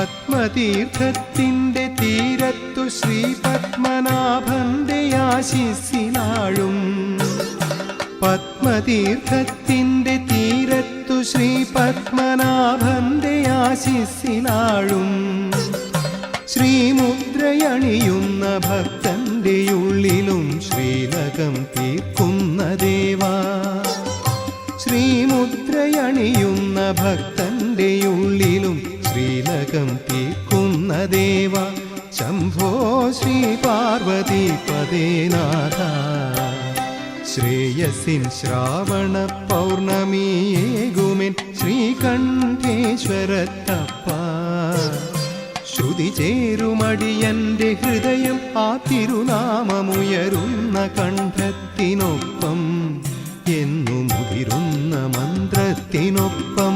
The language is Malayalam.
പത്മതീർത്ഥത്തിൻ്റെ തീരത്തു ശ്രീ പത്മനാഭന്റെ ആശിസ്സിലാഴും. പത്മതീർത്ഥത്തിൻ്റെ തീരത്തു ശ്രീ പത്മനാഭന്റെ ആശിസ്സിലാഴും. ശ്രീമുദ്രയണിയുന്ന ഭക്തന്റെ ഉള്ളിലും ശ്രീലകം തീർക്കുന്ന ദേവാ. ശ്രീമുദ്രയണിയുന്ന ഭക്തന്റെ ഉള്ളിലും ശ്രീലകം തീർക്കുന്ന ദേവ. ശംഭോ ശ്രീ പാർവതീപദേനാഥ. ശ്രേയസിൻ ശ്രാവണ പൗർണമിയേകുമെൻ ശ്രീകണ്ഠേശ്വരത്തപ്പ. ശ്രുതി ചേരുമടിയന്റെ ഹൃദയം ആ തിരുനാമമുയരുന്ന കണ്ഠത്തിനൊപ്പം എന്നു മുതിരുന്ന മന്ത്രത്തിനൊപ്പം.